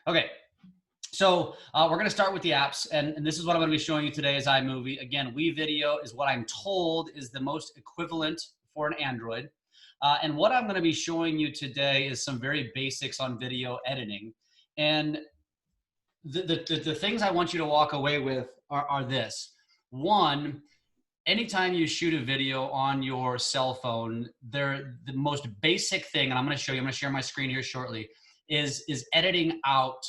Okay, so we're going to start with the apps, and this is what I'm going to be showing you today is iMovie. Again, WeVideo is what I'm told is the most equivalent for an Android. And what I'm going to be showing you today is some very basics on video editing. And the things I want you to walk away with are this. One, anytime you shoot a video on your cell phone, the most basic thing, and I'm going to show you, I'm going to share my screen here shortly, is editing out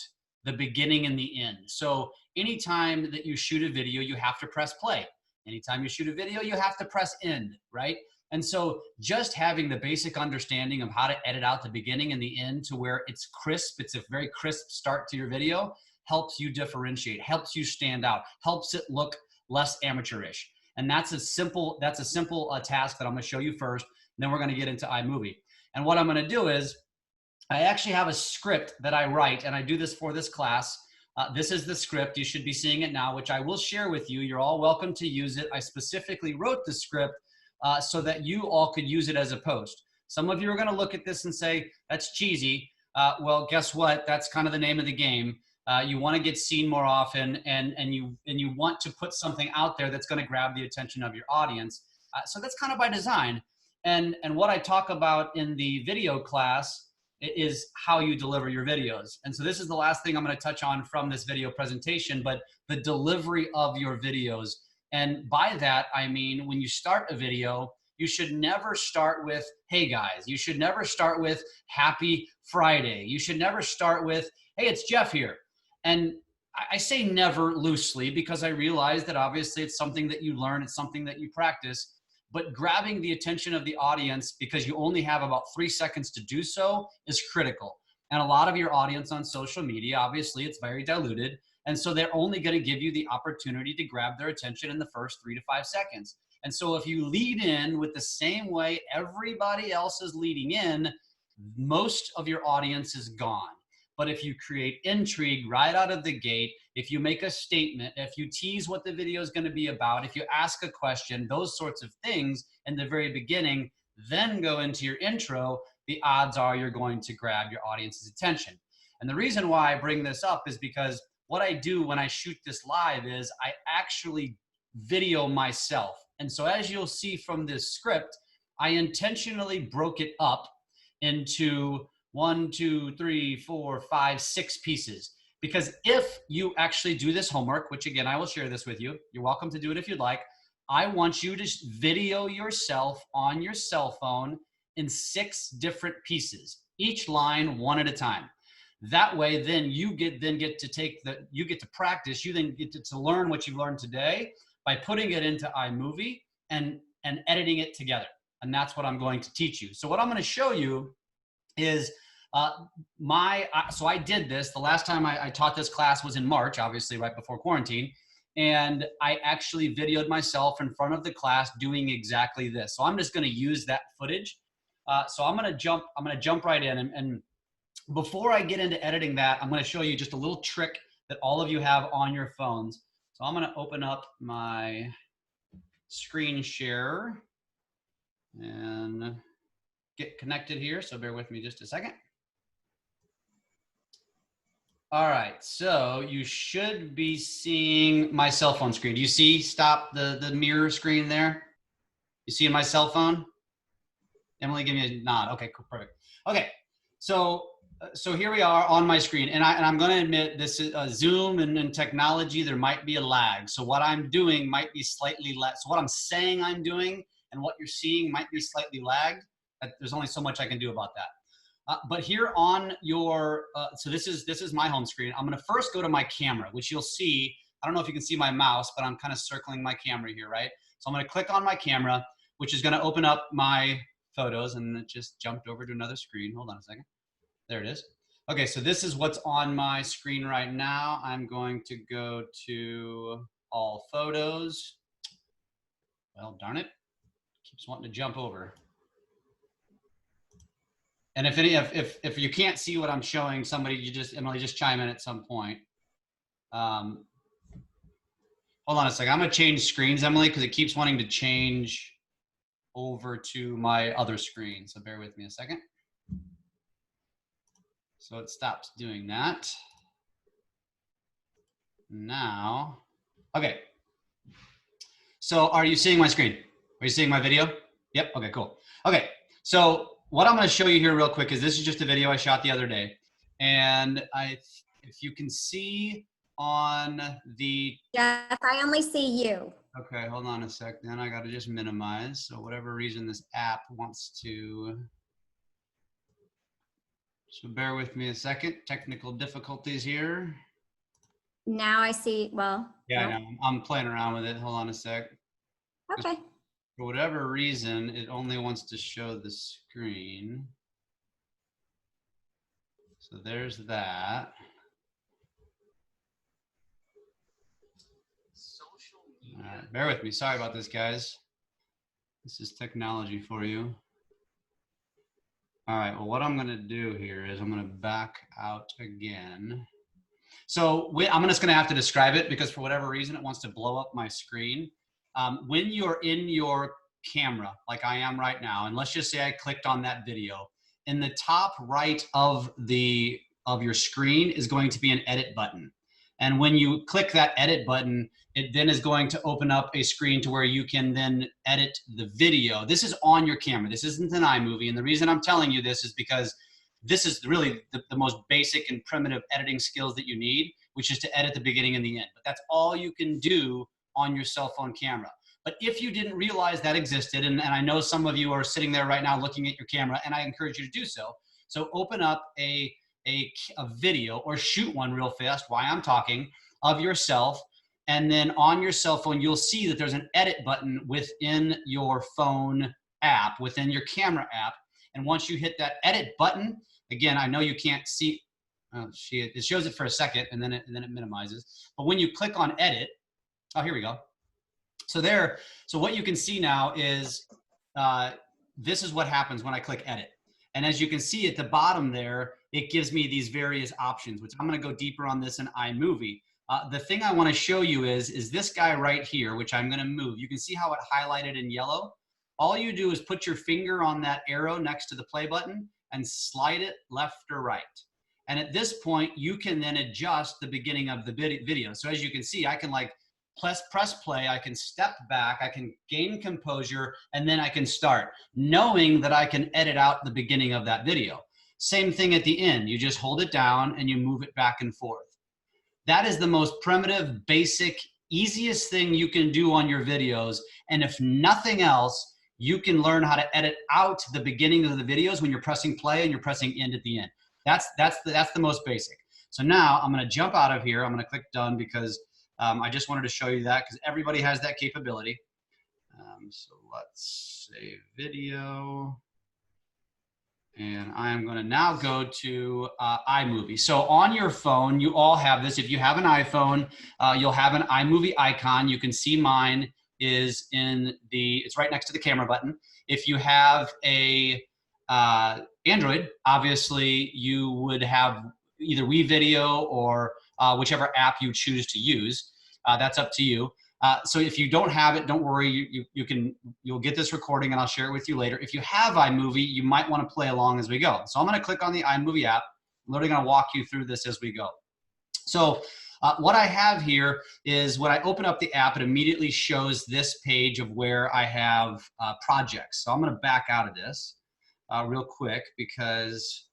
the beginning and the end. So anytime that you shoot a video, you have to press play. Anytime you shoot a video, you have to press end, right? And so just having the basic understanding of how to edit out the beginning and the end to where it's crisp, it's a very crisp start to your video, helps you differentiate, helps you stand out, helps it look less amateurish. And that's a simple task that I'm going to show you first. And then we're going to get into iMovie. And what I'm going to do is I actually have a script that I write, and I do this for this class. This is the script. You should be seeing it now, which I will share with you. You're all welcome to use it. I specifically wrote the script so that you all could use it as a post. Some of you are going to look at this and say, that's cheesy. Well, guess what? That's kind of the name of the game. You want to get seen more often, and you want to put something out there that's going to grab the attention of your audience. So that's kind of by design. And what I talk about in the video class is how you deliver your videos. And so this is the last thing I'm going to touch on from this video presentation, but the delivery of your videos. And by that, I mean, when you start a video, you should never start with, hey guys. You should never start with happy Friday. You should never start with, hey, it's Jeff here. And I say never loosely because I realize that obviously it's something that you learn, it's something that you practice, but grabbing the attention of the audience because you only have about 3 seconds to do so is critical. And a lot of your audience on social media, obviously it's very diluted. And so they're only going to give you the opportunity to grab their attention in the first 3 to 5 seconds. And so if you lead in with the same way everybody else is leading in, most of your audience is gone. But if you create intrigue right out of the gate, if you make a statement, if you tease what the video is going to be about, if you ask a question, those sorts of things in the very beginning, then go into your intro, the odds are you're going to grab your audience's attention. And the reason why I bring this up is because what I do when I shoot this live is I actually video myself. And so as you'll see from this script, I intentionally broke it up into 1, 2, 3, 4, 5, 6 pieces. Because if you actually do this homework, which again, I will share this with you, you're welcome to do it if you'd like. I want you to video yourself on your cell phone in 6 different pieces, each line one at a time. That way, then you get to practice, you then get to learn what you've learned today by putting it into iMovie and editing it together. And that's what I'm going to teach you. So what I'm going to show you is so I did this. The last time I taught this class was in March, obviously right before quarantine. And I actually videoed myself in front of the class doing exactly this. So I'm just going to use that footage. So I'm going to jump right in. And before I get into editing that, I'm going to show you just a little trick that all of you have on your phones. So I'm going to open up my screen share and get connected here. So bear with me just a second. All right, so you should be seeing my cell phone screen. Do you see, stop the mirror screen there? You see my cell phone? Emily, give me a nod. Okay, cool, perfect. Okay, so here we are on my screen, and I'm going to admit this is Zoom and technology. There might be a lag, so what I'm doing might be slightly less. So what I'm saying I'm doing and what you're seeing might be slightly lagged. There's only so much I can do about that. But here on your, so this is my home screen. I'm going to first go to my camera, which you'll see. I don't know if you can see my mouse, but I'm kind of circling my camera here, right? So I'm going to click on my camera, which is going to open up my photos, and it just jumped over to another screen. Hold on a second. There it is. Okay, so this is what's on my screen right now. I'm going to go to all photos. Well, darn it. Keeps wanting to jump over. And if you can't see what I'm showing, Emily, just chime in at some point. Hold on a second. I'm going to change screens, Emily, because it keeps wanting to change over to my other screen. So bear with me a second. So it stops doing that. Now, okay. So are you seeing my screen? Are you seeing my video? Yep, okay, cool. Okay, so what I'm gonna show you here real quick is this is just a video I shot the other day. And if you can see on the... Jeff, I only see you. Okay, hold on a sec. Then I gotta just minimize. So whatever reason this app wants to... So bear with me a second. Technical difficulties here. Now I see, well. Yeah, I know. I'm playing around with it. Hold on a sec. Okay. For whatever reason, it only wants to show the screen. So there's that. All right, bear with me. Sorry about this, guys. This is technology for you. All right, well, what I'm gonna do here is I'm gonna back out again. So I'm just gonna have to describe it because for whatever reason, it wants to blow up my screen. When you're in your camera, like I am right now, and let's just say I clicked on that video, in the top right of your screen is going to be an edit button. And when you click that edit button, it then is going to open up a screen to where you can then edit the video. This is on your camera. This isn't an iMovie. And the reason I'm telling you this is because this is really the most basic and primitive editing skills that you need, which is to edit the beginning and the end. But that's all you can do on your cell phone camera. But if you didn't realize that existed, and I know some of you are sitting there right now looking at your camera, and I encourage you to do so. So open up a video or shoot one real fast while I'm talking of yourself. And then on your cell phone, you'll see that there's an edit button within your phone app, within your camera app. And once you hit that edit button, again, I know you can't see, it shows it for a second and then it minimizes. But when you click on edit, oh, here we go. So what you can see now is this is what happens when I click edit. And as you can see at the bottom there, it gives me these various options, which I'm gonna go deeper on this in iMovie. The thing I wanna show you is this guy right here, which I'm gonna move. You can see how it highlighted in yellow. All you do is put your finger on that arrow next to the play button and slide it left or right. And at this point, you can then adjust the beginning of the video. So as you can see, I can like press play, I can step back, I can gain composure, and then I can start, knowing that I can edit out the beginning of that video. Same thing at the end. You just hold it down and you move it back and forth. That is the most primitive, basic, easiest thing you can do on your videos. And if nothing else, you can learn how to edit out the beginning of the videos when you're pressing play and you're pressing end at the end. That's the most basic. So now I'm gonna jump out of here. I'm gonna click done because I just wanted to show you that because everybody has that capability. So let's save video. And I'm gonna now go to iMovie. So on your phone, you all have this. If you have an iPhone, you'll have an iMovie icon. You can see mine is it's right next to the camera button. If you have a Android, obviously you would have either WeVideo or whichever app you choose to use. That's up to you. So if you don't have it, don't worry. You'll get this recording and I'll share it with you later. If you have iMovie, you might want to play along as we go. So I'm going to click on the iMovie app. I'm literally going to walk you through this as we go. So what I have here is when I open up the app, it immediately shows this page of where I have projects. So I'm going to back out of this real quick because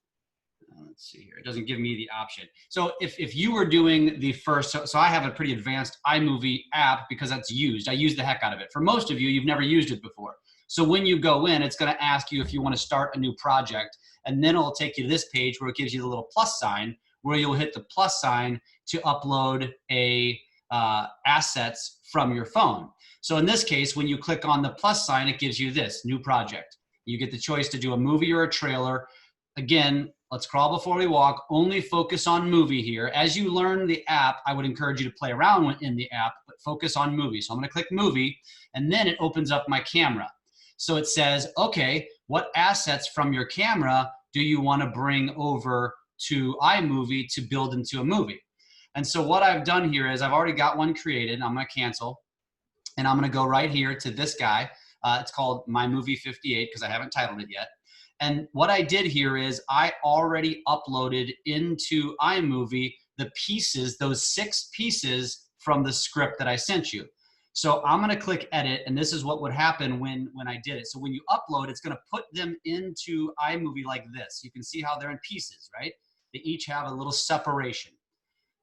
let's see here. It doesn't give me the option. So if you were doing the first, so I have a pretty advanced iMovie app because that's used. I use the heck out of it. For most of you, you've never used it before. So when you go in, it's going to ask you if you want to start a new project. And then it'll take you to this page where it gives you the little plus sign, where you'll hit the plus sign to upload assets from your phone. So in this case, when you click on the plus sign, it gives you this new project. You get the choice to do a movie or a trailer. Again, let's crawl before we walk. Only focus on movie here. As you learn the app, I would encourage you to play around in the app, but focus on movie. So I'm going to click movie, and then it opens up my camera. So it says, okay, what assets from your camera do you want to bring over to iMovie to build into a movie? And so what I've done here is I've already got one created. I'm going to cancel, and I'm going to go right here to this guy. It's called My Movie 58 because I haven't titled it yet. And what I did here is I already uploaded into iMovie the pieces, those 6 pieces from the script that I sent you. So I'm going to click edit, and this is what would happen when I did it. So when you upload, it's going to put them into iMovie like this. You can see how they're in pieces, right? They each have a little separation.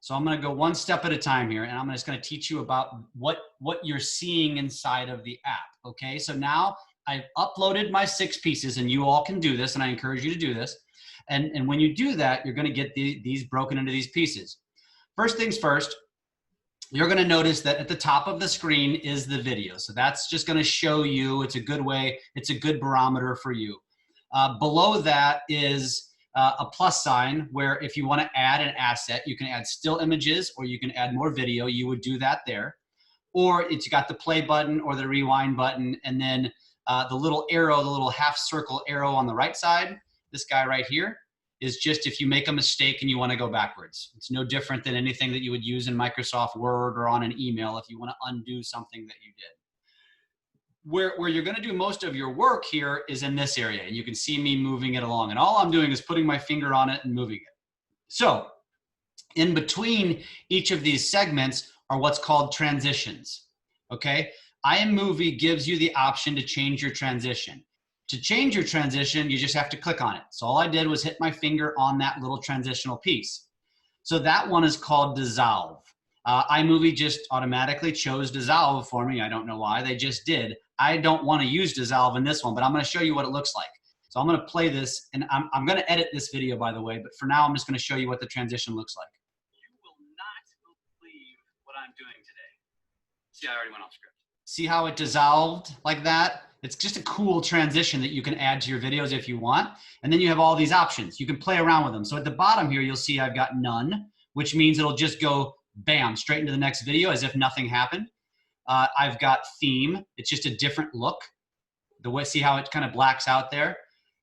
So I'm going to go one step at a time here, and I'm just going to teach you about what you're seeing inside of the app. Okay, so now I've uploaded my 6 pieces, and you all can do this, and I encourage you to do this. And when you do that, you're going to get these broken into these pieces. First things first, you're going to notice that at the top of the screen is the video. So that's just going to show you, it's a good way, it's a good barometer for you. Below that is a plus sign where if you want to add an asset, you can add still images or you can add more video. You would do that there. Or it's got the play button or the rewind button, and then the little arrow, the little half circle arrow on the right side, this guy right here, is just if you make a mistake and you want to go backwards. It's no different than anything that you would use in Microsoft Word or on an email if you want to undo something that you did. Where you're going to do most of your work here is in this area, and you can see me moving it along. And all I'm doing is putting my finger on it and moving it. So in between each of these segments are what's called transitions. Okay? iMovie gives you the option to change your transition. To change your transition, you just have to click on it. So all I did was hit my finger on that little transitional piece. So that one is called dissolve. iMovie just automatically chose dissolve for me. I don't know why, they just did. I don't want to use dissolve in this one, but I'm going to show you what it looks like. So I'm going to play this, and I'm going to edit this video, by the way, but for now I'm just going to show you what the transition looks like. You will not believe what I'm doing today. See, I already went off script. See how it dissolved like that? It's just a cool transition that you can add to your videos if you want. And then you have all these options. You can play around with them. So at the bottom here, you'll see I've got none, which means it'll just go bam, straight into the next video as if nothing happened. I've got theme. It's just a different look. The way, see how it kind of blacks out there?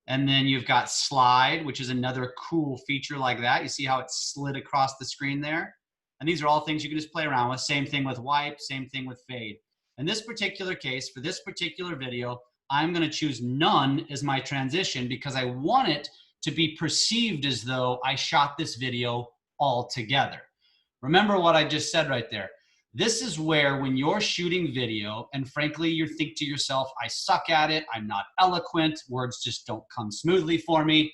And then you've got slide, which is another cool feature like that. You see how it slid across the screen there? And these are all things you can just play around with. Same thing with wipe, same thing with fade. In this particular case, for this particular video, I'm going to choose none as my transition because I want it to be perceived as though I shot this video all together. Remember what I just said right there. This is where when you're shooting video, and frankly, you think to yourself, I suck at it, I'm not eloquent, words just don't come smoothly for me.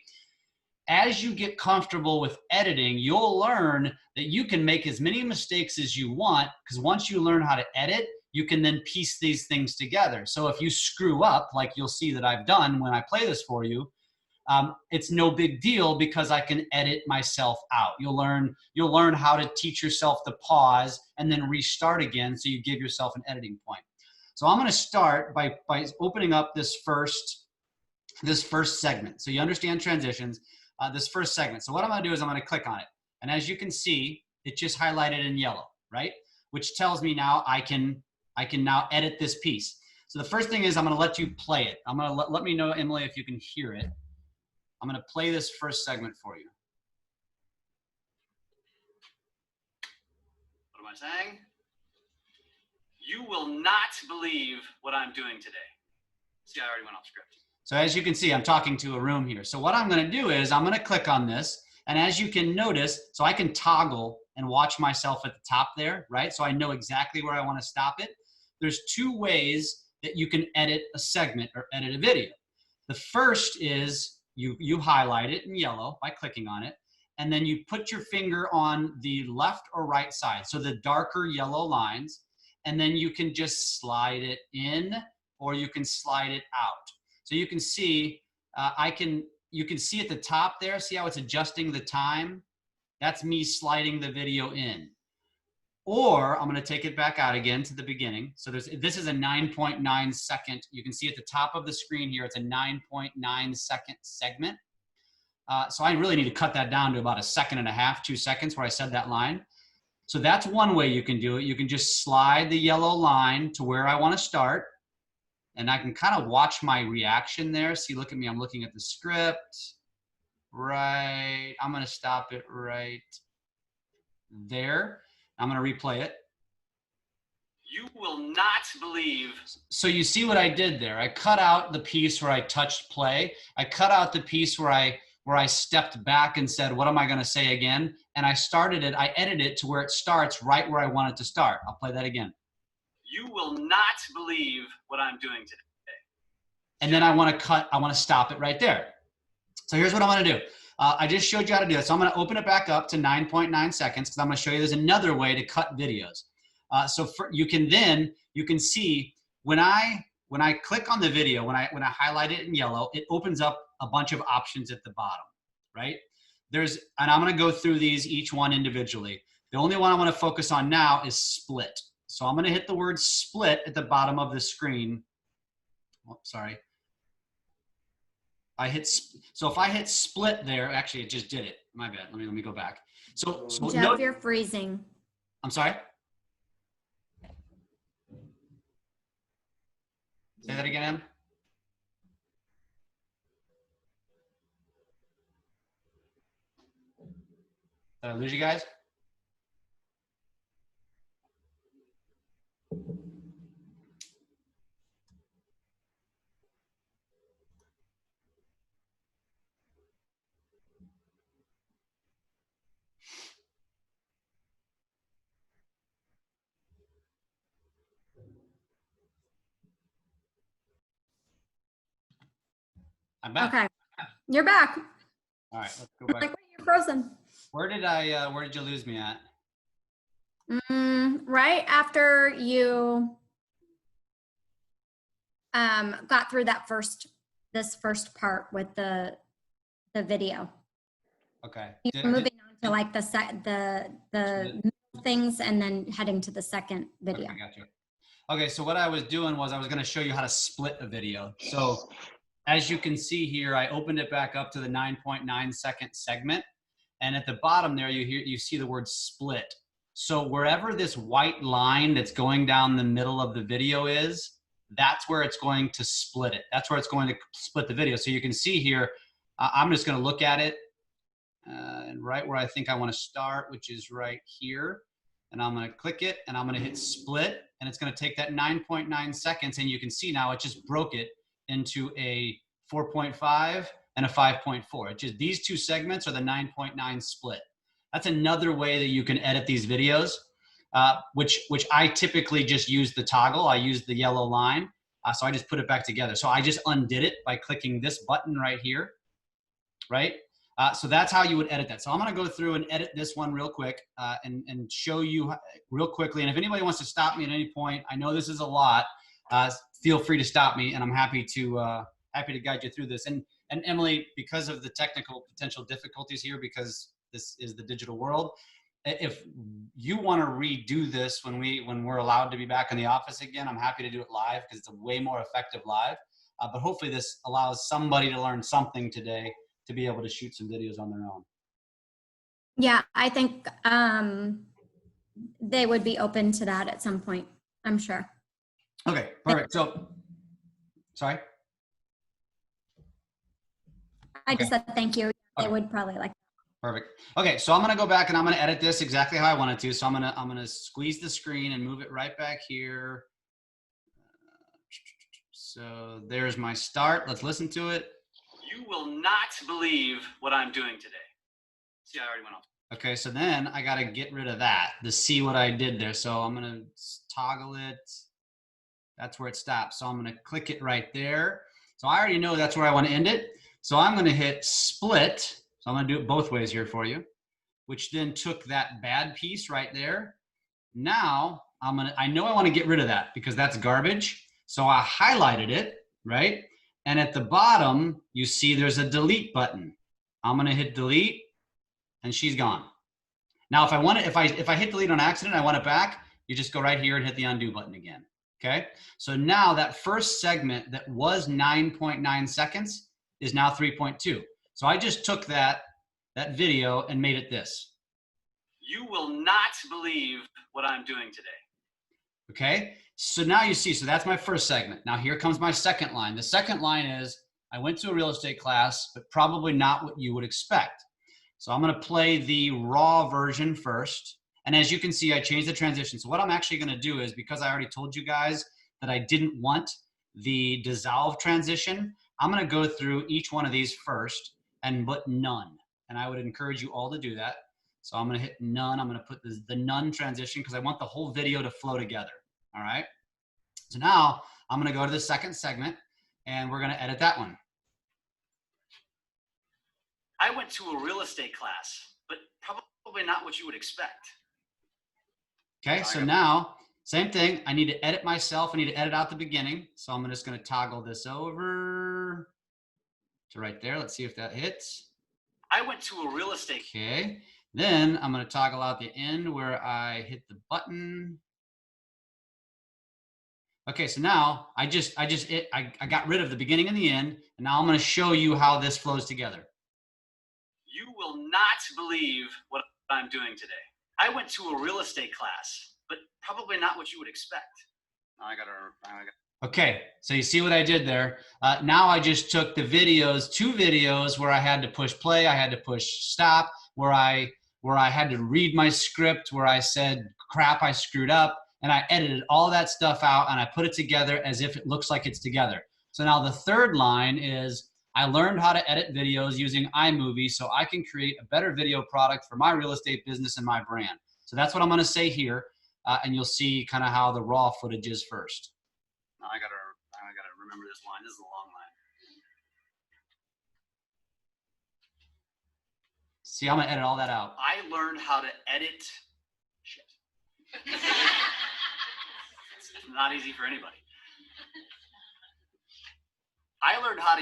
As you get comfortable with editing, you'll learn that you can make as many mistakes as you want, because once you learn how to edit, you can then piece these things together. So if you screw up, like you'll see that I've done when I play this for you, it's no big deal because I can edit myself out. You'll learn how to teach yourself to pause and then restart again so you give yourself an editing point. So I'm going to start by opening up this first segment. So you understand transitions, this first segment. So what I'm going to do is I'm going to click on it. And as you can see, it just highlighted in yellow, right? Which tells me now I can now edit this piece. So the first thing is I'm going to let you play it. I'm going to let me know, Emily, if you can hear it. I'm going to play this first segment for you. What am I saying? You will not believe what I'm doing today. See, I already went off script. So as you can see, I'm talking to a room here. So what I'm going to do is I'm going to click on this. And as you can notice, so I can toggle and watch myself at the top there, right? So I know exactly where I want to stop it. There's 2 ways that you can edit a segment or edit a video. The first is you highlight it in yellow by clicking on it, and then you put your finger on the left or right side, so the darker yellow lines, and then you can just slide it in or you can slide it out. So you can see, you can see at the top there, see how it's adjusting the time? That's me sliding the video in. Or I'm going to take it back out again to the beginning. So this is a 9.9 second. You can see at the top of the screen here, it's a 9.9 second segment. So I really need to cut that down to about 1.5 seconds, 2 seconds where I said that line. So that's one way you can do it. You can just slide the yellow line to where I want to start. And I can kind of watch my reaction there. See, look at me, I'm looking at the script. Right, I'm going to stop it right there. I'm going to replay it. You will not believe. So you see what I did there. I cut out the piece where I touched play. I cut out the piece where I where I stepped back and said, what am I going to say again? And I edited it to where it starts right where I want it to start. I'll play that again. You will not believe what I'm doing today. And then I want to stop it right there. So here's what I'm going to do. I just showed you how to do it. So I'm going to open it back up to 9.9 seconds because I'm going to show you there's another way to cut videos. You can see when I click on the video, when I highlight it in yellow, it opens up a bunch of options at the bottom, right? And I'm going to go through these each one individually. The only one I want to focus on now is split. So I'm going to hit the word split at the bottom of the screen. Oh, sorry. So if I hit split there, actually it just did it. My bad. Let me go back. So Jeff, you're freezing. I'm sorry. Say that again, Em. Did I lose you guys? I'm back. Okay, you're back. All right, let's go back. Like, wait, you're frozen. Where did you lose me at? Right after you got through this first part with the video. Okay. You're moving on to like the middle things and then heading to the second video. Okay, got you. Okay, so what I was doing was I was going to show you how to split a video. So as you can see here, I opened it back up to the 9.9 second segment. And at the bottom there, you see the word split. So wherever this white line that's going down the middle of the video is, that's where it's going to split it. That's where it's going to split the video. So you can see here, I'm just going to look at it and right where I think I want to start, which is right here. And I'm going to click it and I'm going to hit split. And it's going to take that 9.9 seconds. And you can see now it just broke it into a 4.5 and a 5.4. These two segments are the 9.9 split. That's another way that you can edit these videos, which I typically just use the toggle. I use the yellow line. So I just put it back together. So I just undid it by clicking this button right here, right? So that's how you would edit that. So I'm going to go through and edit this one real quick and show you real quickly. And if anybody wants to stop me at any point, I know this is a lot. Feel free to stop me, and I'm happy to guide you through this. And Emily, because of the technical potential difficulties here, because this is the digital world, if you want to redo this when we're allowed to be back in the office again, I'm happy to do it live because it's a way more effective live. But hopefully this allows somebody to learn something today to be able to shoot some videos on their own. Yeah, I think they would be open to that at some point, I'm sure. Okay, perfect. So, sorry? I just said thank you. They would probably like that. Perfect. Okay, so I'm going to go back and I'm going to edit this exactly how I want it to. So I'm going to squeeze the screen and move it right back here. So there's my start. Let's listen to it. You will not believe what I'm doing today. See, I already went off. Okay, so then I got to get rid of that to see what I did there. So I'm going to toggle it. That's where it stops. So I'm going to click it right there. So I already know that's where I want to end it. So I'm going to hit split. So I'm going to do it both ways here for you, which then took that bad piece right there. Now I know I want to get rid of that because that's garbage. So I highlighted it, right? And at the bottom, you see there's a delete button. I'm going to hit delete and she's gone. Now, if I hit delete on accident, I want it back, you just go right here and hit the undo button again. Okay. So now that first segment that was 9.9 seconds is now 3.2. So I just took that video and made it this. You will not believe what I'm doing today. Okay. So now you see, so that's my first segment. Now here comes my second line. The second line is, I went to a real estate class, but probably not what you would expect. So I'm going to play the raw version first. And as you can see, I changed the transition. So what I'm actually going to do is, because I already told you guys that I didn't want the dissolve transition, I'm going to go through each one of these first. and put none. And I would encourage you all to do that. So I'm going to hit none. I'm going to put the none transition because I want the whole video to flow together. All right. So now I'm going to go to the second segment and we're going to edit that one. I went to a real estate class, but probably not what you would expect. Okay, so now, same thing. I need to edit myself. I need to edit out the beginning. So I'm just going to toggle this over to right there. Let's see if that hits. I went to a real estate. Okay, then I'm going to toggle out the end where I hit the button. Okay, so now I got rid of the beginning and the end, and now I'm going to show you how this flows together. You will not believe what I'm doing today. I went to a real estate class, but probably not what you would expect. Okay, so you see what I did there. Now I just took the videos, 2 videos where I had to push play, I had to push stop, where I had to read my script, where I said, crap, I screwed up, and I edited all that stuff out and I put it together as if it looks like it's together. So now the third line is, I learned how to edit videos using iMovie so I can create a better video product for my real estate business and my brand. So that's what I'm going to say here, and you'll see kind of how the raw footage is first. Now I gotta remember this line. This is a long line. See, I'm going to edit all that out. I learned how to edit. Shit. It's not easy for anybody. I learned how to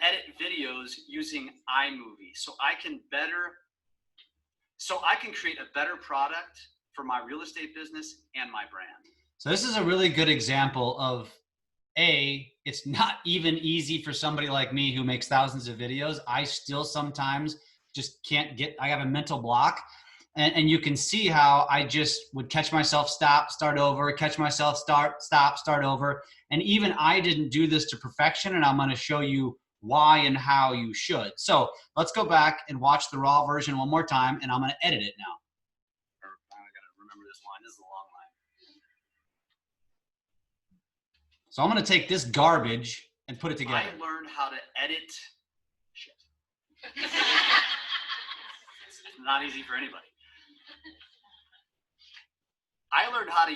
edit videos using iMovie so I can create a better product for my real estate business and my brand. So this is a really good example of it's not even easy for somebody like me who makes thousands of videos. I still sometimes just can't I have a mental block. And you can see how I just would catch myself, stop, start over, catch myself, start, stop, start over. And even I didn't do this to perfection, and I'm going to show you why and how you should. So let's go back and watch the raw version one more time, and I'm going to edit it now. I got to remember this line. This is a long line. So I'm going to take this garbage and put it together. I learned how to edit. Shit. It's not easy for anybody. I learned how to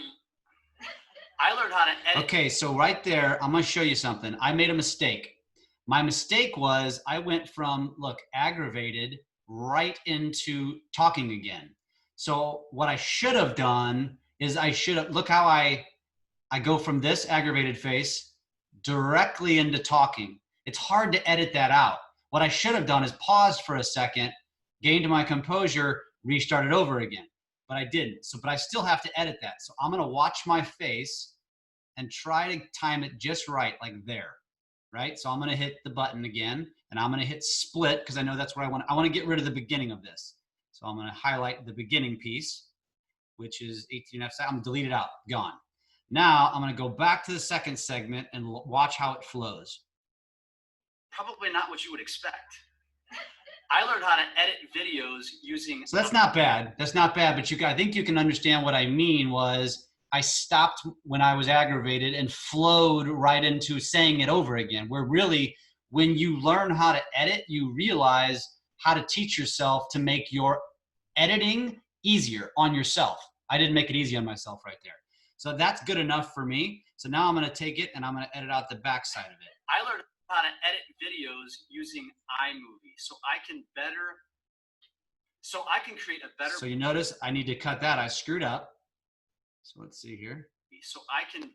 edit. Okay, so right there, I'm going to show you something. I made a mistake. My mistake was I went from, aggravated right into talking again. So what I should have done is look how I go from this aggravated face directly into talking. It's hard to edit that out. What I should have done is paused for a second, gained my composure, restarted over again. But I didn't. But I still have to edit that. So I'm going to watch my face and try to time it just right, like there, right? So I'm going to hit the button again, and I'm going to hit split because I know that's where I want to get rid of the beginning of this. So I'm going to highlight the beginning piece, which is 18.5 seconds. I'm going to delete it out, gone. Now I'm going to go back to the second segment and watch how it flows. Probably not what you would expect. I learned how to edit videos using. So that's not bad. That's not bad, but I think you can understand what I mean was I stopped when I was aggravated and flowed right into saying it over again, where really when you learn how to edit, you realize how to teach yourself to make your editing easier on yourself. I didn't make it easy on myself right there. So that's good enough for me. So now I'm going to take it and I'm going to edit out the back side of it. I learned how to edit videos using iMovie so I can create a better. So you notice I need to cut that. I screwed up. So let's see here. So I can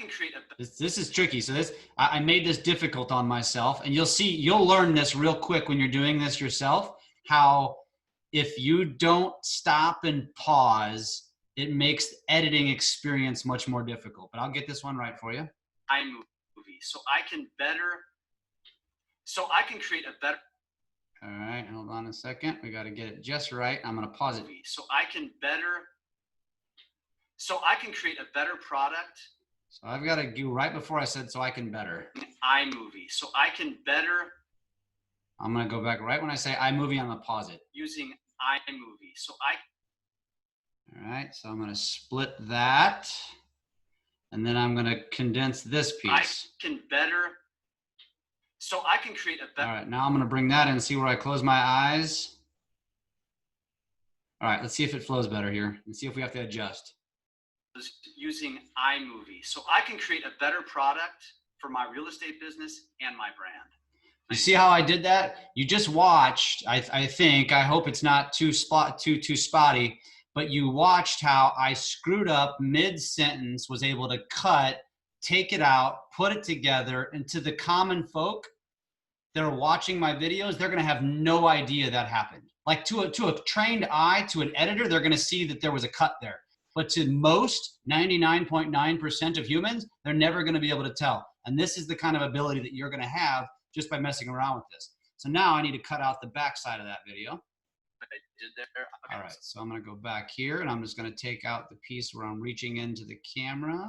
create a. This is tricky. So I made this difficult on myself, and you'll learn this real quick when you're doing this yourself, how if you don't stop and pause, it makes the editing experience much more difficult. But I'll get this one right for you. iMovie so I can create a better. All right, hold on a second. We got to get it just right. I'm going to pause it. So I can create a better product. So I've got to do right before I said so I can better. iMovie so I can better. I'm going to go back right when I say iMovie. I'm going to pause it. Using iMovie so I. All right, so I'm going to split that. And then I'm going to condense this piece. I can better. so I can create a better. All right, now I'm gonna bring that in and see where I close my eyes. All right, let's see if it flows better here and see if we have to adjust. Using iMovie, so I can create a better product for my real estate business and my brand. You see how I did that? You just watched, I hope it's not too spotty, but you watched how I screwed up mid-sentence, was able to cut, take it out, put it together, and to the common folk that are watching my videos, they're gonna have no idea that happened. Like to a trained eye, to an editor, they're gonna see that there was a cut there. But to most, 99.9% of humans, they're never gonna be able to tell. And this is the kind of ability that you're gonna have just by messing around with this. So now I need to cut out the back side of that video. I did there. Okay. All right, so I'm gonna go back here and I'm just gonna take out the piece where I'm reaching into the camera.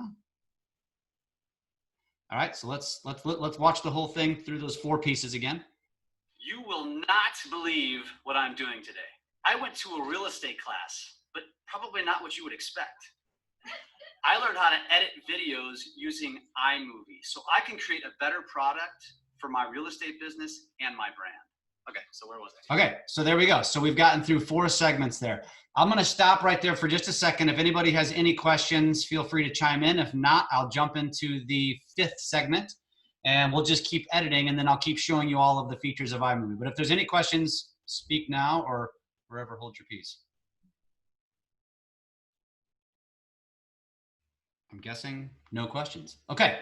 All right, so let's watch the whole thing through those 4 pieces again. You will not believe what I'm doing today. I went to a real estate class, but probably not what you would expect. I learned how to edit videos using iMovie, so I can create a better product for my real estate business and my brand. Okay, so where was I? Okay, so there we go. So we've gotten through 4 segments there. I'm gonna stop right there for just a second. If anybody has any questions, feel free to chime in. If not, I'll jump into the 5th segment and we'll just keep editing and then I'll keep showing you all of the features of iMovie. But if there's any questions, speak now or forever hold your peace. I'm guessing no questions. Okay,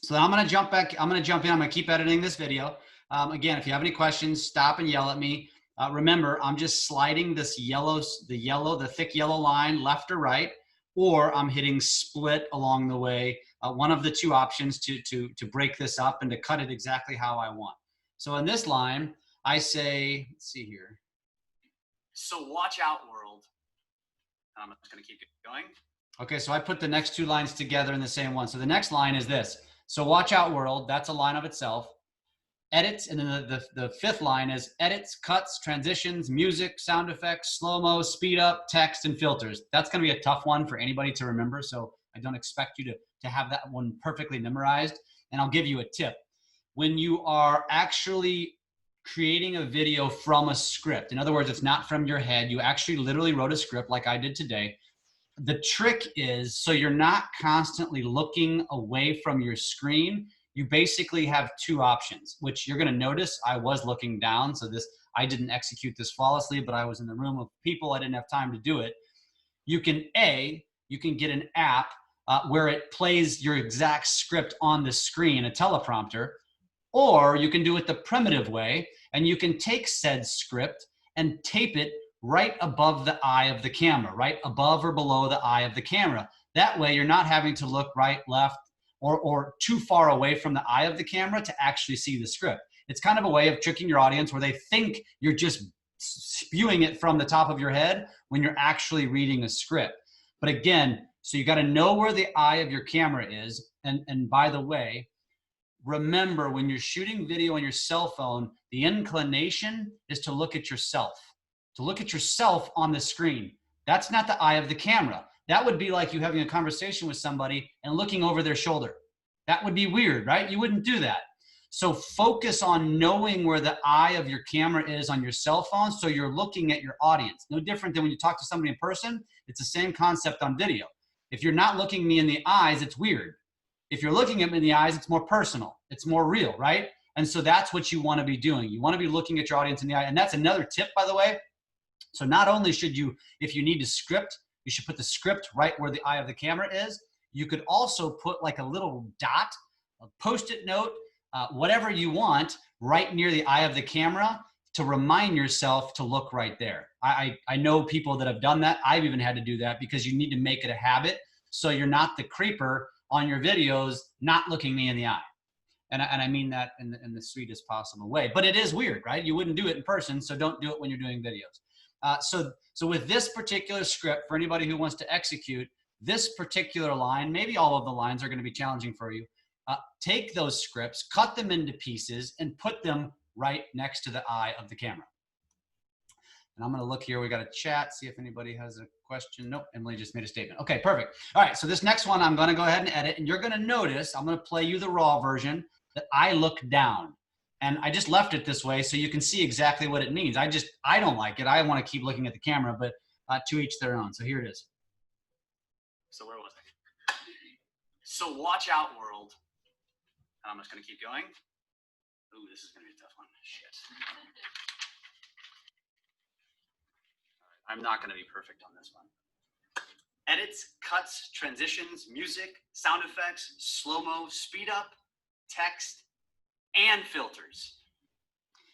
so I'm gonna jump back. I'm gonna jump in. I'm gonna keep editing this video. Again, if you have any questions, stop and yell at me. Remember, I'm just sliding this the thick yellow line left or right, or I'm hitting split along the way. One of the 2 options to break this up and to cut it exactly how I want. So in this line, I say, let's see here. So watch out, world. I'm just gonna keep going. Okay, so I put the next 2 lines together in the same one. So the next line is this. So watch out, world. That's a line of itself. Edits, and then the 5th line is edits, cuts, transitions, music, sound effects, slow-mo, speed up, text, and filters. That's gonna be a tough one for anybody to remember, so I don't expect you to have that one perfectly memorized. And I'll give you a tip. When you are actually creating a video from a script, in other words, it's not from your head, you actually literally wrote a script like I did today. The trick is, so you're not constantly looking away from your screen, you basically have 2 options, which you're gonna notice I was looking down. So I didn't execute this flawlessly, but I was in the room of people, I didn't have time to do it. You can get an app where it plays your exact script on the screen, a teleprompter, or you can do it the primitive way, and you can take said script and tape it right above the eye of the camera, right above or below the eye of the camera. That way you're not having to look right, left, or too far away from the eye of the camera to actually see the script. It's kind of a way of tricking your audience where they think you're just spewing it from the top of your head when you're actually reading a script. But again, so you gotta know where the eye of your camera is. And by the way, remember when you're shooting video on your cell phone, the inclination is to look at yourself, on the screen. That's not the eye of the camera. That would be like you having a conversation with somebody and looking over their shoulder. That would be weird, right? You wouldn't do that. So focus on knowing where the eye of your camera is on your cell phone so you're looking at your audience. No different than when you talk to somebody in person. It's the same concept on video. If you're not looking me in the eyes, it's weird. If you're looking at me in the eyes, it's more personal. It's more real, right? And so that's what you want to be doing. You want to be looking at your audience in the eye. And that's another tip, by the way. So not only should you, if you need to script, you should put the script right where the eye of the camera is. You could also put like a little dot, a Post-it note, whatever you want, right near the eye of the camera to remind yourself to look right there. I know people that have done that. I've even had to do that because you need to make it a habit so you're not the creeper on your videos not looking me in the eye. And I mean that in the sweetest possible way. But it is weird, right? You wouldn't do it in person, so don't do it when you're doing videos. So with this particular script, for anybody who wants to execute this particular line, maybe all of the lines are going to be challenging for you. Take those scripts, cut them into pieces, and put them right next to the eye of the camera. And I'm going to look here. We got a chat, see if anybody has a question. Nope, Emily just made a statement. Okay, perfect. All right, so this next one I'm going to go ahead and edit, and you're going to notice, I'm going to play you the raw version, that I look down. And I just left it this way so you can see exactly what it means. I don't like it. I want to keep looking at the camera, but to each their own. So here it is. So where was I? So watch out, world. I'm just going to keep going. Ooh, this is going to be a tough one. Shit. I'm not going to be perfect on this one. Edits, cuts, transitions, music, sound effects, slow-mo, speed up, text, and filters.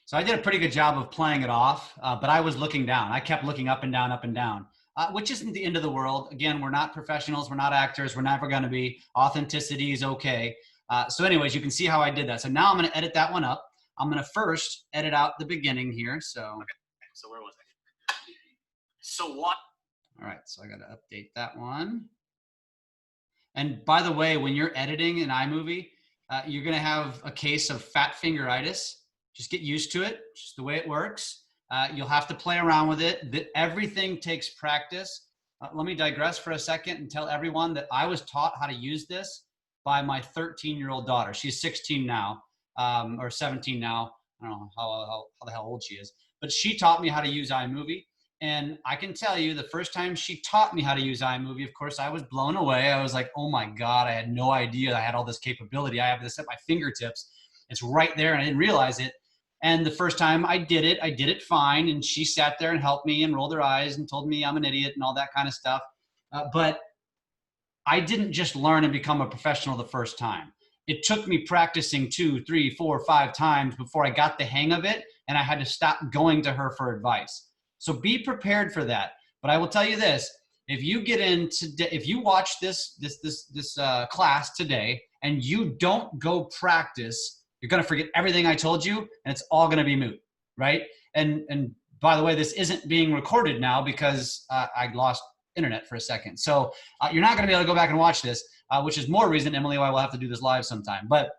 So I did a pretty good job of playing it off, but I was looking down. I kept looking up and down, which isn't the end of the world. Again, we're not professionals. We're not actors. We're never going to be. Authenticity is okay. So anyways, you can see how I did that. So now I'm going to edit that one up. I'm going to first edit out the beginning here. So, okay. So where was I? So what? All right. So I got to update that one. And by the way, when you're editing in iMovie, you're going to have a case of fat fingeritis. Just get used to it. It's just the way it works. You'll have to play around with it. Everything takes practice. Let me digress for a second and tell everyone that I was taught how to use this by my 13-year-old daughter. She's 16 now, or 17 now. I don't know how the hell old she is. But she taught me how to use iMovie. And I can tell you the first time she taught me how to use iMovie, of course, I was blown away. I was like, oh my God, I had no idea I had all this capability. I have this at my fingertips. It's right there and I didn't realize it. And the first time I did it fine. And she sat there and helped me and rolled her eyes and told me I'm an idiot and all that kind of stuff. But I didn't just learn and become a professional the first time. It took me practicing 2, 3, 4, 5 times before I got the hang of it. And I had to stop going to her for advice. So be prepared for that. But I will tell you this, if you watch this class today and you don't go practice, you're going to forget everything I told you and it's all going to be moot, right? And by the way, this isn't being recorded now because I lost internet for a second. So you're not going to be able to go back and watch this, which is more reason, Emily, why we'll have to do this live sometime. But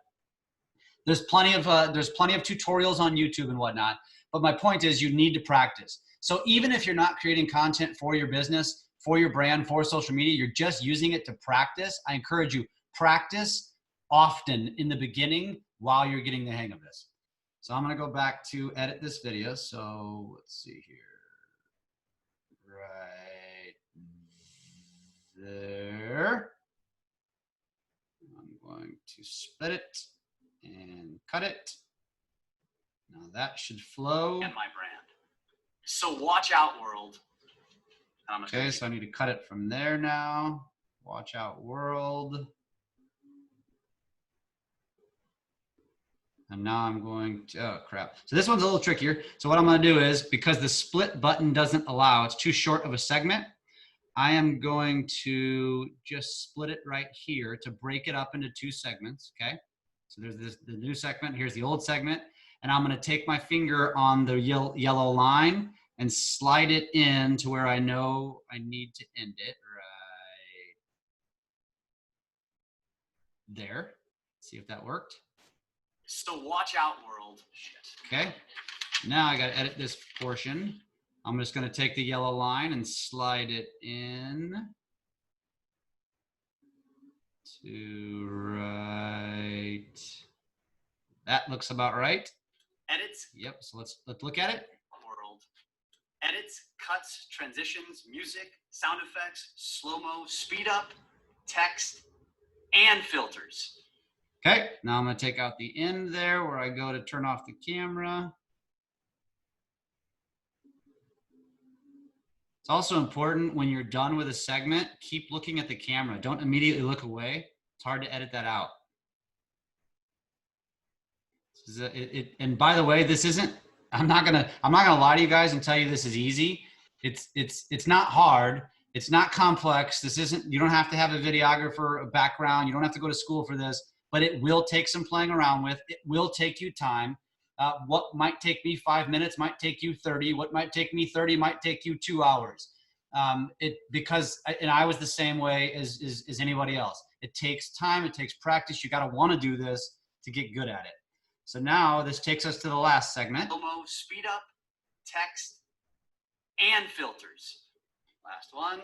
there's plenty of tutorials on YouTube and whatnot. But my point is you need to practice. So even if you're not creating content for your business, for your brand, for social media, you're just using it to practice, I encourage you, practice often in the beginning while you're getting the hang of this. So I'm going to go back to edit this video. So let's see here. Right there. I'm going to split it and cut it. Now that should flow. And my brand. So watch out, world. Okay, so I need to cut it from there now. Watch out, world. And now I'm going to, oh crap. So this one's a little trickier. So what I'm going to do is, because the split button doesn't allow, it's too short of a segment, I am going to just split it right here to break it up into 2 segments, okay? So there's the new segment, here's the old segment, and I'm going to take my finger on the yellow line and slide it in to where I know I need to end it, right there. See if that worked. So watch out, world. Shit. Okay, now I got to edit this portion. I'm just going to take the yellow line and slide it in to right. That looks about right. Edits. Yep, so let's look at it. World. Edits, cuts, transitions, music, sound effects, slow-mo, speed up, text, and filters. Okay, now I'm going to take out the end there where I go to turn off the camera. It's also important when you're done with a segment, keep looking at the camera. Don't immediately look away. It's hard to edit that out. And by the way, this isn't, I'm not gonna lie to you guys and tell you this is easy. It's not hard. It's not complex. This isn't, you don't have to have a videographer, a background. You don't have to go to school for this, but it will take some playing around with. It will take you time. What might take me 5 minutes might take you 30. What might take me 30 might take you 2 hours. Because I was the same way as anybody else. It takes time. It takes practice. You got to want to do this to get good at it. So now this takes us to the last segment. Slow-mo, speed up, text, and filters. Last one.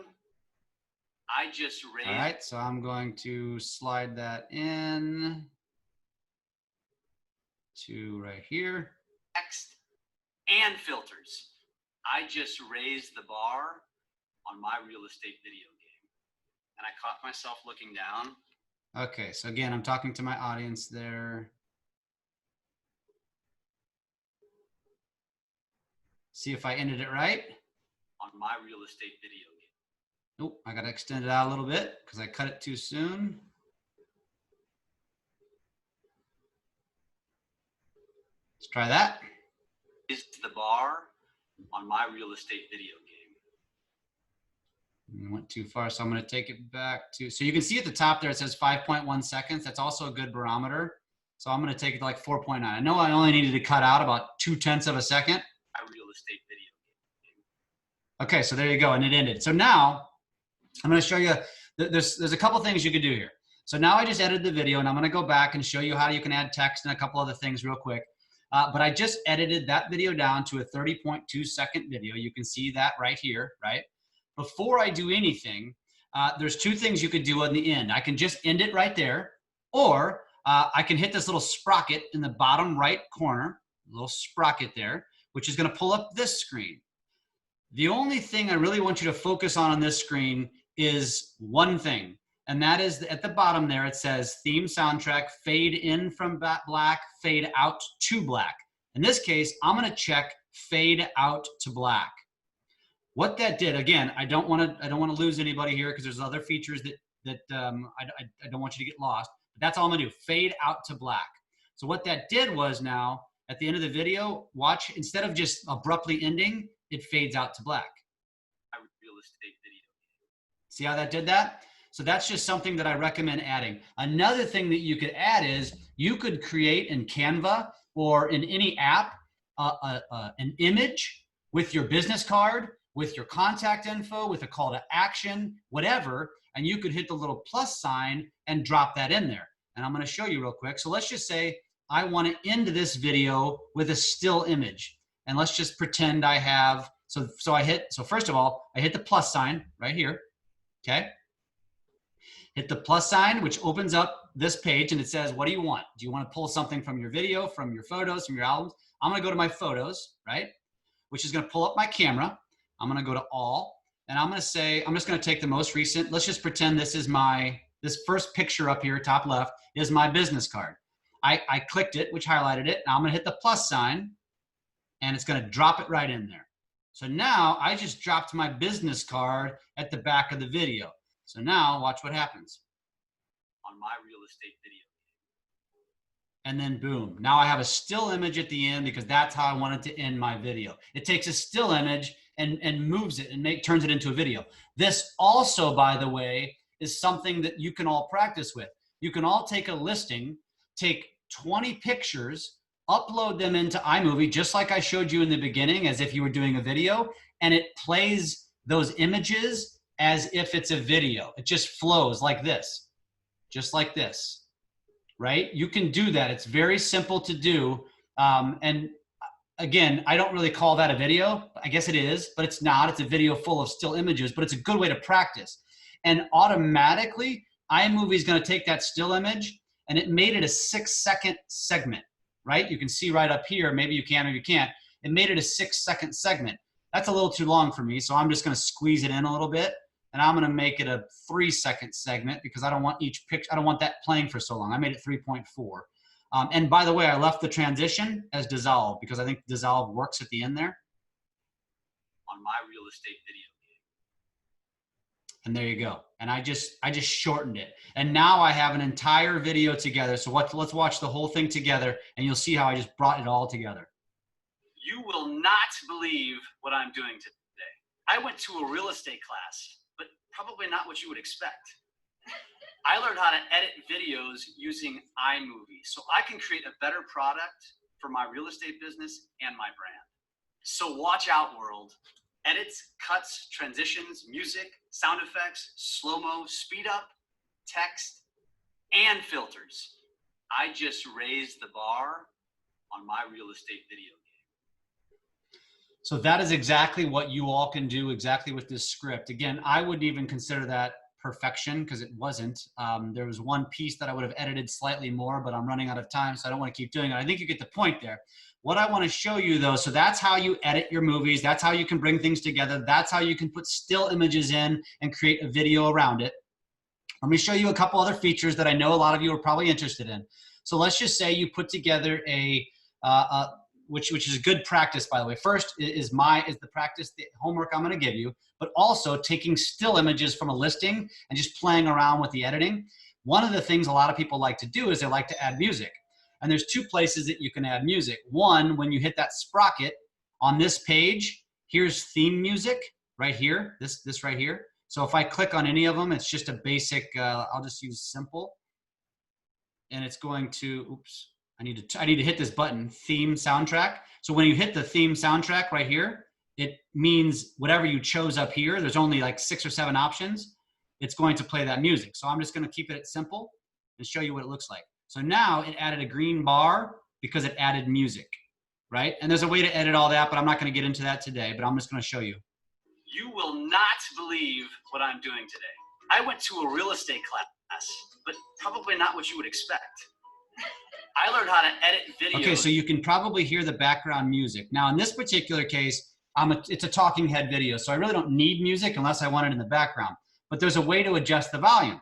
I just raised. All right, so I'm going to slide that in. to right here. Text and filters. I just raised the bar on my real estate video game. And I caught myself looking down. Okay, so again, I'm talking to my audience there. See if I ended it right. On my real estate video game. Nope, I gotta extend it out a little bit because I cut it too soon. Let's try that. Is the bar on my real estate video game. Went too far, so I'm going to take it back to, so you can see at the top there it says 5.1 seconds. That's also a good barometer. So I'm going to take it to like 4.9. I know I only needed to cut out about 0.2 of a second. My real estate video game. Okay, so there you go, and it ended. So now I'm going to show you, there's a couple things you could do here. So now I just edited the video, and I'm going to go back and show you how you can add text and a couple other things real quick. But I just edited that video down to a 30.2 second video. You can see that right here, right? Before I do anything, there's two things you could do on the end. I can just end it right there, or I can hit this little sprocket in the bottom right corner, little sprocket there, which is going to pull up this screen. The only thing I really want you to focus on this screen is one thing, and that is at the bottom there, it says theme soundtrack, fade in from black, fade out to black. In this case, I'm going to check fade out to black. What that did, again, I don't want to lose anybody here because there's other features that I don't want you to get lost. But that's all I'm gonna do, fade out to black. So what that did was now at the end of the video, watch, instead of just abruptly ending, it fades out to black. My real estate video. See how that did that? So that's just something that I recommend adding. Another thing that you could add is you could create in Canva or in any app an image with your business card, with your contact info, with a call to action, whatever, and you could hit the little plus sign and drop that in there. And I'm going to show you real quick. So let's just say I want to end this video with a still image. And let's just pretend I have, so first of all, I hit the plus sign right here, okay? Hit the plus sign, which opens up this page, and it says, what do you want? Do you want to pull something from your video, from your photos, from your albums? I'm going to go to my photos, right? Which is going to pull up my camera. I'm going to go to all, and I'm going to say, I'm just going to take the most recent. Let's just pretend this is this first picture up here, top left, is my business card. I clicked it, which highlighted it. Now I'm going to hit the plus sign, and it's going to drop it right in there. So now I just dropped my business card at the back of the video. So now watch what happens. On my real estate video. And then boom, now I have a still image at the end because that's how I wanted to end my video. It takes a still image and moves it and turns it into a video. This also, by the way, is something that you can all practice with. You can all take a listing, take 20 pictures, upload them into iMovie, just like I showed you in the beginning, as if you were doing a video, and it plays those images as if it's a video. It just flows like this, just like this, right? You can do that. It's very simple to do. And again, I don't really call that a video. I guess it is, but it's not. It's a video full of still images, but it's a good way to practice. And automatically, iMovie is going to take that still image, and it made it a 6-second segment, right? You can see right up here, maybe you can or you can't. It made it a 6-second segment. That's a little too long for me, so I'm just going to squeeze it in a little bit, and I'm going to make it a 3-second segment because I don't want each picture, I don't want that playing for so long. I made it 3.4. And by the way, I left the transition as dissolve because I think dissolve works at the end there. On my real estate video. And there you go. And I just shortened it. And now I have an entire video together. So let's watch the whole thing together, and you'll see how I just brought it all together. You will not believe what I'm doing today. I went to a real estate class, but probably not what you would expect. I learned how to edit videos using iMovie so I can create a better product for my real estate business and my brand. So watch out, world. Edits, cuts, transitions, music, sound effects, slow-mo, speed up, text, and filters. I just raised the bar on my real estate video game. So that is exactly what you all can do exactly with this script. Again, I wouldn't even consider that perfection because it wasn't. There was one piece that I would have edited slightly more, but I'm running out of time, so I don't want to keep doing it. I think you get the point there. What I want to show you though, so that's how you edit your movies. That's how you can bring things together. That's how you can put still images in and create a video around it. Let me show you a couple other features that I know a lot of you are probably interested in. So let's just say you put together which is good practice, by the way. First is the practice, the homework I'm going to give you, but also taking still images from a listing and just playing around with the editing. One of the things a lot of people like to do is they like to add music. And there's two places that you can add music. One, when you hit that sprocket on this page, here's theme music right here, this right here. So if I click on any of them, it's just a basic, I'll just use simple. And it's going to, oops, I need to hit this button, theme soundtrack. So when you hit the theme soundtrack right here, it means whatever you chose up here, there's only like 6 or 7 options. It's going to play that music. So I'm just going to keep it simple and show you what it looks like. So now it added a green bar because it added music, right? And there's a way to edit all that, but I'm not going to get into that today, but I'm just going to show you. You will not believe what I'm doing today. I went to a real estate class, but probably not what you would expect. I learned how to edit videos. Okay, so you can probably hear the background music. Now in this particular case, it's a talking head video, so I really don't need music unless I want it in the background. But there's a way to adjust the volume.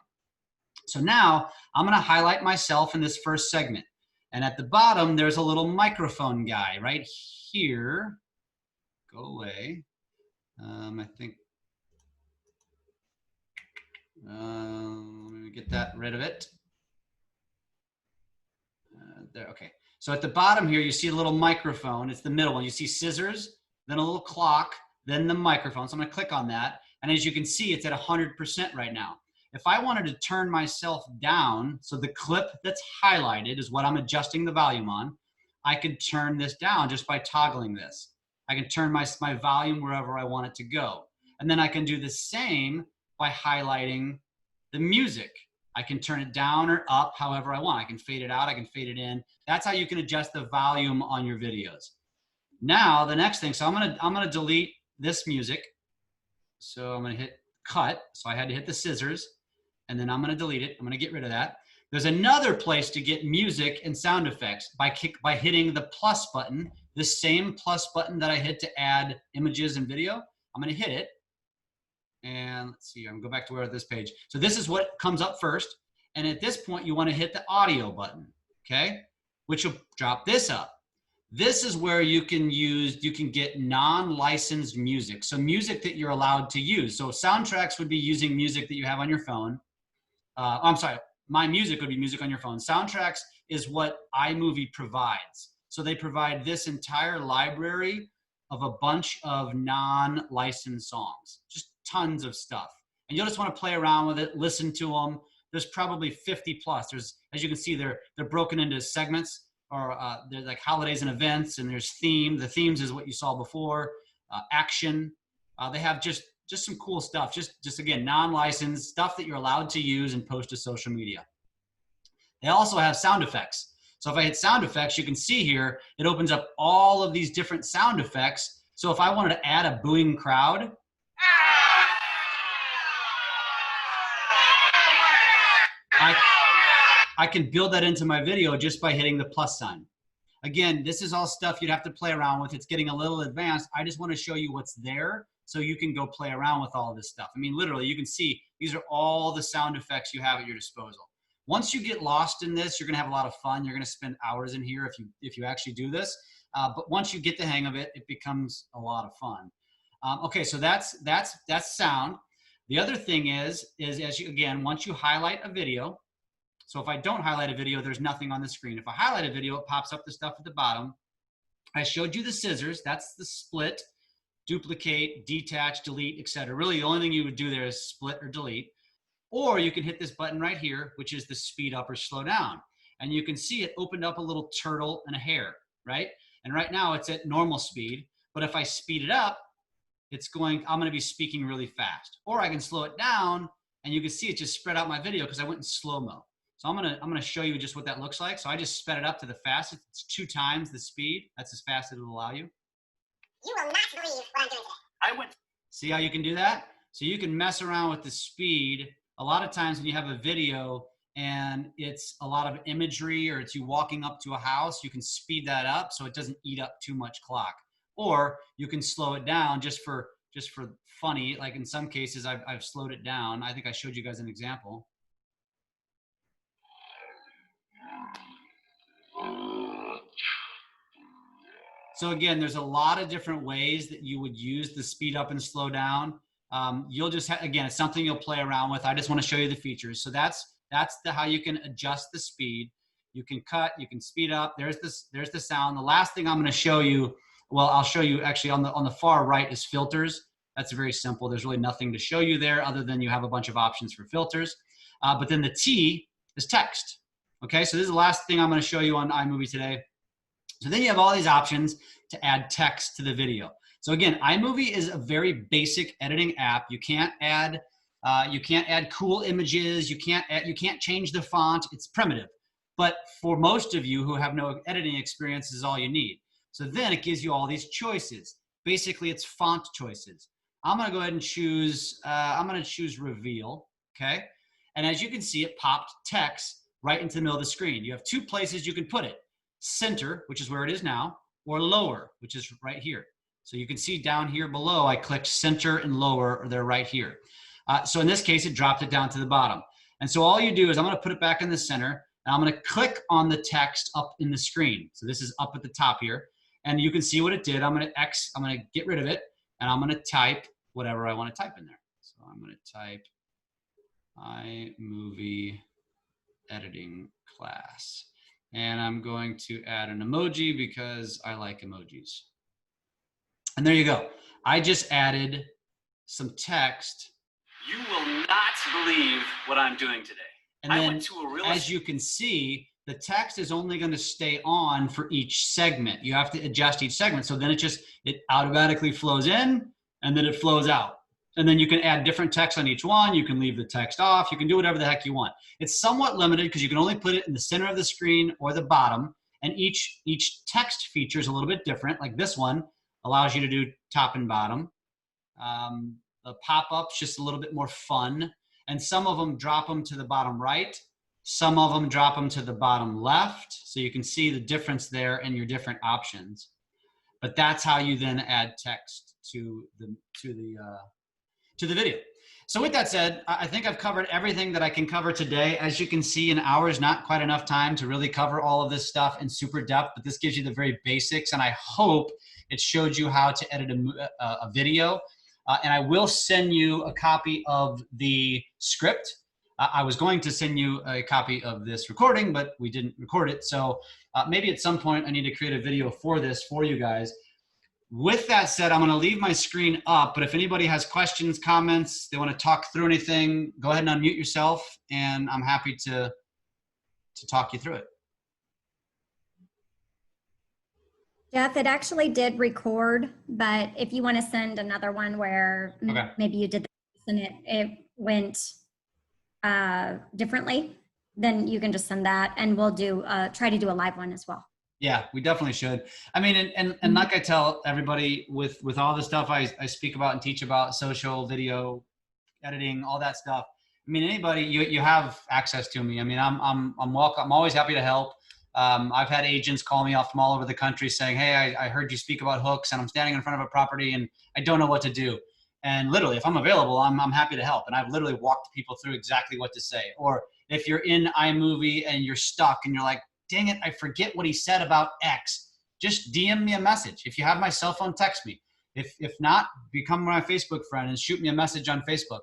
So now I'm going to highlight myself in this first segment. And at the bottom, there's a little microphone guy right here. Go away. I think, let me get that rid of it. There, okay. So at the bottom here, you see a little microphone. It's the middle one. You see scissors, then a little clock, then the microphone. So I'm going to click on that. And as you can see, it's at 100% right now. If I wanted to turn myself down, so the clip that's highlighted is what I'm adjusting the volume on, I could turn this down just by toggling this. I can turn my volume wherever I want it to go. And then I can do the same by highlighting the music. I can turn it down or up however I want. I can fade it out, I can fade it in. That's how you can adjust the volume on your videos. Now, the next thing, so I'm gonna delete this music. So I'm gonna hit cut. So I had to hit the scissors, and then I'm gonna delete it. I'm gonna get rid of that. There's another place to get music and sound effects by hitting the plus button, the same plus button that I hit to add images and video. I'm gonna hit it. And let's see, I'm gonna go back to where this page. So this is what comes up first. And at this point, you wanna hit the audio button, okay? Which will drop this up. This is where you can get non-licensed music. So music that you're allowed to use. So soundtracks would be using music that you have on your phone. I'm sorry, my music would be music on your phone. Soundtracks is what iMovie provides. So they provide this entire library of a bunch of non-licensed songs, just tons of stuff. And you'll just want to play around with it, listen to them. There's probably 50 plus. There's, as you can see, they're broken into segments, or they're like holidays and events, and there's theme. The themes is what you saw before, action. They have just some cool stuff, just again, non-licensed stuff that you're allowed to use and post to social media. They also have sound effects. So if I hit sound effects, you can see here, it opens up all of these different sound effects. So if I wanted to add a booing crowd, I can build that into my video just by hitting the plus sign. Again, this is all stuff you'd have to play around with. It's getting a little advanced. I just want to show you what's there so you can go play around with all of this stuff. I mean, literally, you can see these are all the sound effects you have at your disposal. Once you get lost in this, you're going to have a lot of fun. You're going to spend hours in here if you actually do this. But once you get the hang of it, it becomes a lot of fun. Okay, so that's sound. The other thing is as you, again, once you highlight a video, so if I don't highlight a video, there's nothing on the screen. If I highlight a video, it pops up the stuff at the bottom. I showed you the scissors. That's the split, duplicate, detach, delete, etc. Really, the only thing you would do there is split or delete. Or you can hit this button right here, which is the speed up or slow down. And you can see it opened up a little turtle and a hare, right? And right now it's at normal speed. But if I speed it up, I'm going to be speaking really fast. Or I can slow it down, and you can see it just spread out my video because I went in slow-mo. So I'm gonna show you just what that looks like. So I just sped it up to the fastest. It's 2 times the speed. That's as fast as it will allow you. You will not believe what I'm doing today. I went. See how you can do that? So you can mess around with the speed a lot of times when you have a video and it's a lot of imagery or it's you walking up to a house, you can speed that up so it doesn't eat up too much clock. Or you can slow it down just for funny. Like in some cases, I've slowed it down. I think I showed you guys an example. So again, there's a lot of different ways that you would use the speed up and slow down. You'll just again, it's something you'll play around with. I just want to show you the features. So that's how you can adjust the speed. You can cut, you can speed up. There's the sound. The last thing I'm going to show you, well, I'll show you actually on the far right is filters. That's very simple. There's really nothing to show you there other than you have a bunch of options for filters. But then the T is text. Okay, so this is the last thing I'm going to show you on iMovie today. So then you have all these options to add text to the video. So again, iMovie is a very basic editing app. You can't add cool images. You can't change the font. It's primitive. But for most of you who have no editing experience, this is all you need. So then it gives you all these choices. Basically, it's font choices. I'm going to go ahead and choose. I'm going to choose Reveal. Okay, and as you can see, it popped text right into the middle of the screen. You have two places you can put it. Center, which is where it is now, or lower, which is right here. So you can see down here below, I clicked center and lower, or they're right here. So in this case, it dropped it down to the bottom. And so all you do is I'm going to put it back in the center, and I'm going to click on the text up in the screen. So this is up at the top here, and you can see what it did. I'm going to get rid of it, and I'm going to type whatever I want to type in there. So I'm going to type iMovie editing class. And I'm going to add an emoji because I like emojis. And there you go. I just added some text. You will not believe what I'm doing today. And then, I went to a real as you can see, the text is only going to stay on for each segment. You have to adjust each segment. So then it automatically flows in and then it flows out. And then you can add different text on each one. You can leave the text off. You can do whatever the heck you want. It's somewhat limited because you can only put it in the center of the screen or the bottom. And each text feature is a little bit different. Like this one allows you to do top and bottom. The pop-up's just a little bit more fun. And some of them drop them to the bottom right. Some of them drop them to the bottom left. So you can see the difference there in your different options. But that's how you then add text to the video. So with that said, I think I've covered everything that I can cover today. As you can see, an hour is not quite enough time to really cover all of this stuff in super depth, but this gives you the very basics, and I hope it showed you how to edit a video. And I will send you a copy of the script. I was going to send you a copy of this recording, but we didn't record it. So maybe at some point I need to create a video for this for you guys. With that said, I'm going to leave my screen up, but if anybody has questions, comments, they want to talk through anything, go ahead and unmute yourself, and I'm happy to talk you through it. Jeff, it actually did record, but if you want to send another one where maybe you did this and it went differently, then you can just send that, and we'll try to do a live one as well. Yeah, we definitely should. I mean, and like I tell everybody with all the stuff I speak about and teach about, social, video, editing, all that stuff. I mean, anybody, you have access to me. I mean, I'm welcome. I'm always happy to help. I've had agents call me off from all over the country saying, hey, I heard you speak about hooks and I'm standing in front of a property and I don't know what to do. And literally, if I'm available, I'm happy to help. And I've literally walked people through exactly what to say. Or if you're in iMovie and you're stuck and you're like, dang it, I forget what he said about X, just DM me a message. If you have my cell phone, text me. If not, become my Facebook friend and shoot me a message on Facebook.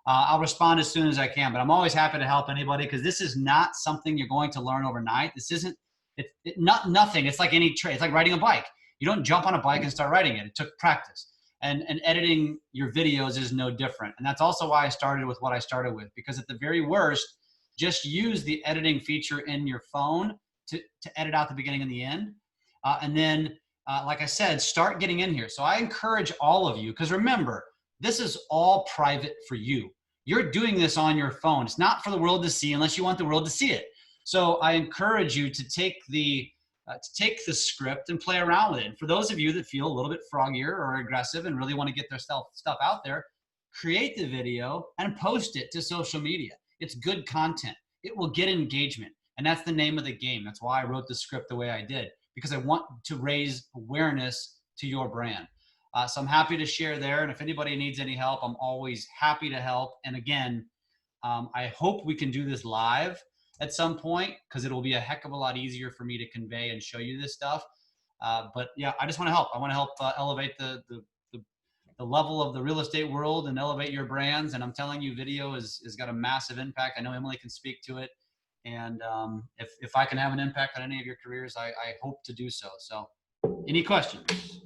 I'll respond as soon as I can, but I'm always happy to help anybody because this is not something you're going to learn overnight. This isn't, nothing. It's like any trade. It's like riding a bike. You don't jump on a bike and start riding it. It took practice. And editing your videos is no different. And that's also why I started with what I started with, because at the very worst, just use the editing feature in your phone to edit out the beginning and the end. And then, like I said, start getting in here. So I encourage all of you, because remember, this is all private for you. You're doing this on your phone. It's not for the world to see unless you want the world to see it. So I encourage you to take the script and play around with it. And for those of you that feel a little bit froggier or aggressive and really want to get their stuff out there, create the video and post it to social media. It's good content. It will get engagement. And that's the name of the game. That's why I wrote the script the way I did, because I want to raise awareness to your brand. So I'm happy to share there. And if anybody needs any help, I'm always happy to help. And again, I hope we can do this live at some point, because it'll be a heck of a lot easier for me to convey and show you this stuff. But yeah, I just want to help. I want to help elevate the level of the real estate world and elevate your brands. And I'm telling you, video has got a massive impact. I know Emily can speak to it. And if I can have an impact on any of your careers, I hope to do so. So any questions?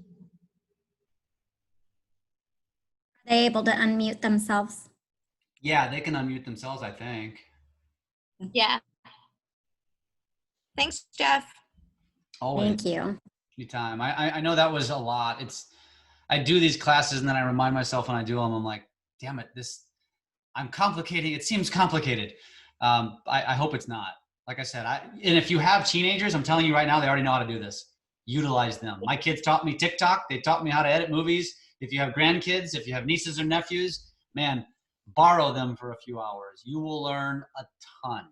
Are they able to unmute themselves? Yeah, they can unmute themselves, I think. Yeah. Thanks, Jeff. Always. Thank you. Anytime. I know that was a lot. I do these classes and then I remind myself when I do them, I'm like, damn it, I'm complicating. It seems complicated. I hope it's not. Like I said, and if you have teenagers, I'm telling you right now, they already know how to do this. Utilize them. My kids taught me TikTok. They taught me how to edit movies. If you have grandkids, if you have nieces or nephews, man, borrow them for a few hours. You will learn a ton.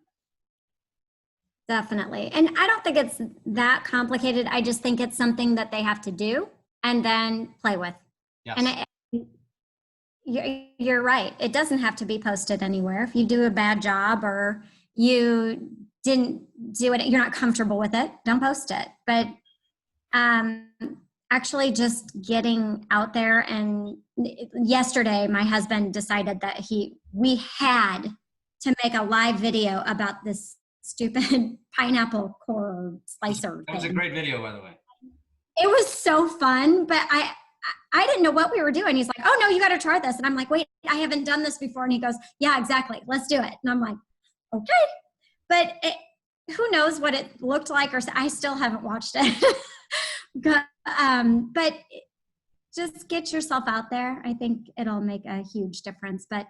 Definitely. And I don't think it's that complicated. I just think it's something that they have to do and then play with. Yes. And you're right. It doesn't have to be posted anywhere. If you do a bad job or you didn't do it, you're not comfortable with it, don't post it. But actually just getting out there. And yesterday, my husband decided that we had to make a live video about this stupid pineapple core slicer. That was a great video, by the way. It was so fun, but I didn't know what we were doing. He's like, oh no, you got to try this. And I'm like, wait, I haven't done this before. And he goes, yeah, exactly. Let's do it. And I'm like, okay. But who knows what it looked like, or I still haven't watched it. but just get yourself out there. I think it'll make a huge difference. But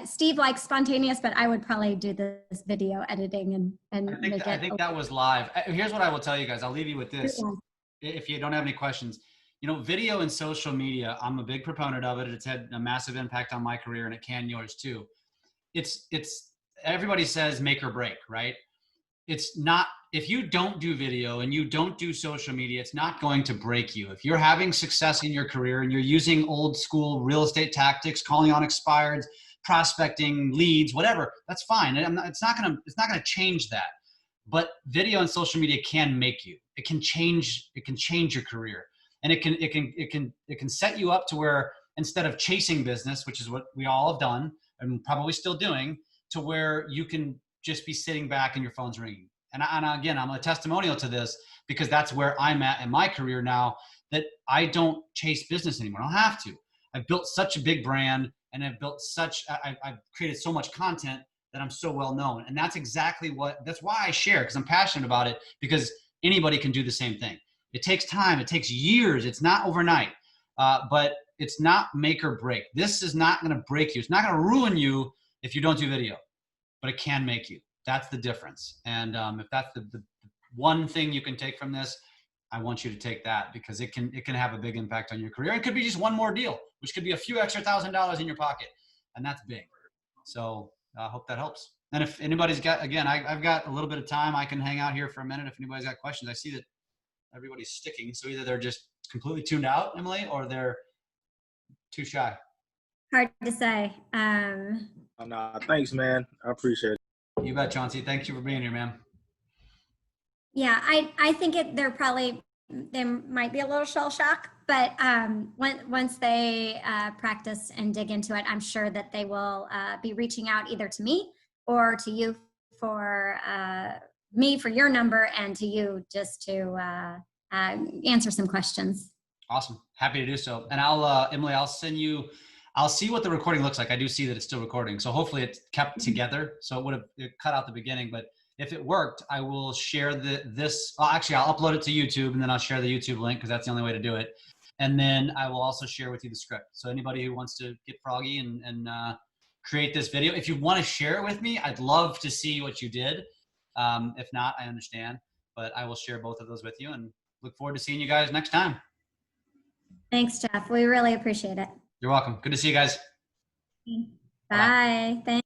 Steve likes spontaneous, but I would probably do this video editing and I think that was live. Here's what I will tell you guys. I'll leave you with this. If you don't have any questions, video and social media, I'm a big proponent of it. It's had a massive impact on my career, and it can yours too. It's everybody says make or break, right? It's not. If you don't do video and you don't do social media, it's not going to break you. If you're having success in your career and you're using old school real estate tactics, calling on expireds, prospecting leads, whatever, that's fine. It's not gonna change that. But video and social media can make you. It can change your career, and it can set you up to where, instead of chasing business, which is what we all have done and probably still doing, to where you can just be sitting back and your phone's ringing. And again, I'm a testimonial to this, because that's where I'm at in my career now, that I don't chase business anymore. I don't have to. I've built such a big brand, and I've created so much content that I'm so well known. And that's why I share, because I'm passionate about it, because anybody can do the same thing. It takes time. It takes years. It's not overnight, but it's not make or break. This is not going to break you. It's not going to ruin you if you don't do video, but it can make you. That's the difference. And if that's the one thing you can take from this, I want you to take that, because it can have a big impact on your career. It could be just one more deal, which could be a few extra $1,000 in your pocket, and that's big. So I hope that helps. And if anybody's got, again, I've got a little bit of time. I can hang out here for a minute if anybody's got questions. I see that everybody's sticking, so either they're just completely tuned out, Emily, or they're too shy. Hard to say. No, thanks, man. I appreciate it. You bet, Chauncey. Thank you for being here, man. Yeah, I think there might be a little shell shock, but once they practice and dig into it, I'm sure that they will be reaching out either to me or to you for your number, and to you just to answer some questions. Awesome. Happy to do so. And Emily, I'll see what the recording looks like. I do see that it's still recording. So hopefully it's kept together. So it cut out the beginning, but if it worked, I will share I'll upload it to YouTube, and then I'll share the YouTube link, because that's the only way to do it. And then I will also share with you the script. So anybody who wants to get froggy and create this video, if you want to share it with me, I'd love to see what you did. If not, I understand, but I will share both of those with you, and look forward to seeing you guys next time. Thanks, Jeff. We really appreciate it. You're welcome. Good to see you guys. Bye. Thanks.